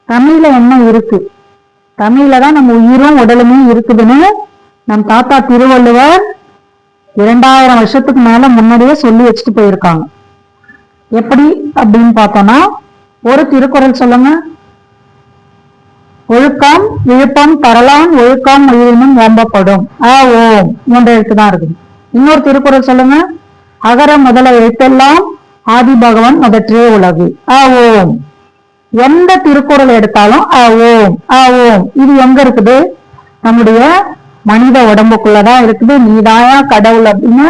தமிழ்ல என்ன இருக்கு, தமிழ்ல தான் நம்ம உயிரும் உடலுமே இருக்குதுன்னு நம் தாத்தா திருவள்ளுவர் 2000 வருஷத்துக்கு மேல முன்னாடியே சொல்லி வச்சுட்டு போயிருக்காங்க. எப்படி அப்படின்னு பார்த்தோம்னா, ஒரு திருக்குறள் சொல்லுங்க. ஒழுக்கம் விழுப்பம் தரலாம், ஒழுக்கம் உயிரினும் ஓம்பப்படும். ஓம் 3 எழுத்து தான் இருக்குது. இன்னொரு திருக்குறள் சொல்லுங்க. அகர முதல எழுத்தெல்லாம் ஆதி பகவான் முதற்றே உலகு. ஓம். எந்த திருக்குறள் எடுத்தாலும் ஓம் ஓம். இது எங்க இருக்குது? நம்முடைய மனித உடம்புக்குள்ளதான் இருக்குது. நீதாயா கடவுள் அப்படின்னு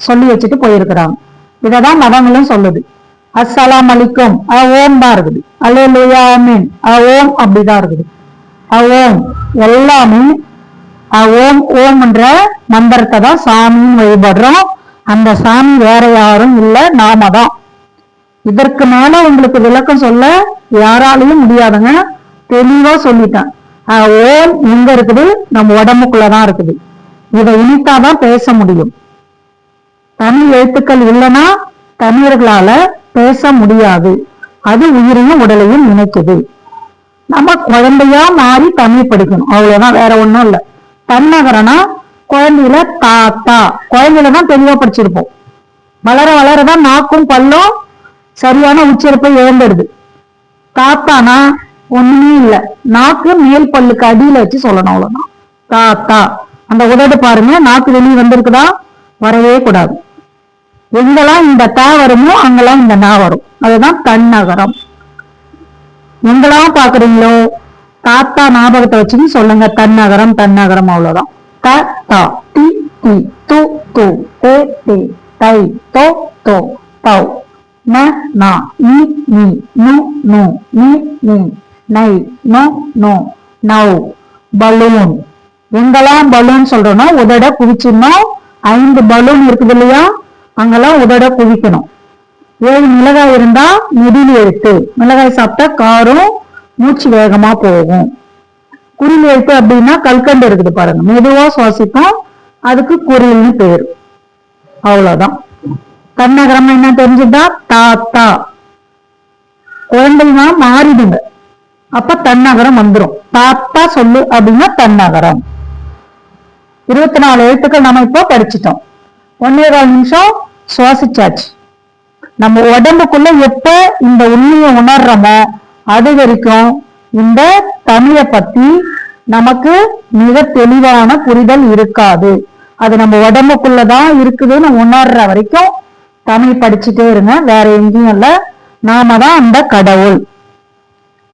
சொல்லி வச்சுட்டு போயிருக்கிறாங்க. இததான் மதங்களும் சொல்லுது. அஸ்ஸலாம் அலைக்கும் ஓம் தான் இருக்குது. அல்லேலூயா ஆமீன் ஓம் அப்படிதான் இருக்குது. ஓம் எல்லாமே ஓம் ஓம் என்ற மந்திரத்தை தான் சாமின்னு வழிபடுறோம். அந்த சாமி வேற யாரும் இல்லை, நாம தான். இதற்கு மேல உங்களுக்கு விளக்கம் சொல்ல யாராலையும் முடியாதுங்க. தெளிவா சொல்லிட்டேன். ஓம் எங்க இருக்குது? நம்ம உடம்புக்குள்ளதான் இருக்குது. இதை இனித்தாதான் பேச முடியும். தமிழ் எழுத்துக்கள் இல்லைன்னா தமிழர்களால பேச முடியாது. அது உயிரையும் உடலையும் இணைக்குது. நம்ம குழந்தையா மாறி தமிழ் படிக்கணும், அவ்வளவுதான், வேற ஒண்ணும் இல்லை. தன்னகரனா குழந்தையில தாத்தா, குழந்தையில தான் தெளிவா படிச்சிருப்போம். வளர வளரதான் நாக்கும் பல்லும் சரியான உச்சரிப்பை இழந்துடுது. தாத்தானா ஒண்ணுமே இல்ல, நாக்கு மேல் பல்லுக்கு அடியில வச்சு சொல்லணும், அவ்வளவுதான். தாத்தா. அந்த உதடு பாருங்க, நாக்கு வெளியே வந்திருக்குதா? வரவே கூடாது. எங்கெல்லாம் இந்த தா வருமோ அங்கெல்லாம் இந்த நா வரும். அதுதான் தன்னகரம். எங்கெல்லாம் பாக்குறீங்களோ தாத்தா ஞாபகத்தை வச்சுன்னு சொல்லுங்க. தன்னகரம் தன்னகரம், அவ்வளவுதான். த தா தி தி து து தே தே தை தோ தோ தௌ ந நா நி நி நு நு நி நி நை நோ நோ நௌ. பலூன். எங்கெல்லாம் பலூன் சொல்றோம்னா உதட குவிச்சிடணும். 5 பலூன் இருக்குது இல்லையா, அங்கெல்லாம் உதட குவிக்கணும். 7 மிளகாய் இருந்தா நெடில் எழுத்து. மிளகாய் சாப்பிட்டா காரம், மூச்சு வேகமா போகும். குறில் எழுத்து அப்படின்னா கல்கண்டு இருக்குது பாருங்க, மெதுவா சுவாசிக்கும், அதுக்கு குறில்னு பேரு. அவ்வளவுதான். தன்னகரம் என்ன தெரிஞ்சுதா? தாத்தா. குழந்தைங்க மாறிடுங்க, அப்ப தன்னகரம் வந்துடும். தாத்தா சொல்லு அப்படின்னா தன்னகரம். 24 எழுத்துக்கள் நம்ம இப்போ படிச்சுட்டோம். 1.25 நிமிஷம் சுவாசிச்சாச்சு. நம்ம உடம்புக்குள்ள எப்ப இந்த உண்மையை உணர்றோமோ அது வரைக்கும் இந்த தமிழை பத்தி நமக்கு மிக தெளிவான புரிதல் இருக்காது. அது நம்ம உடம்புக்குள்ளதான் இருக்குதுன்னு உணர்ற வரைக்கும் தமிழ் படிச்சுட்டே இருங்க. வேற எங்கேயும் இல்ல, நாம தான் அந்த கடவுள்.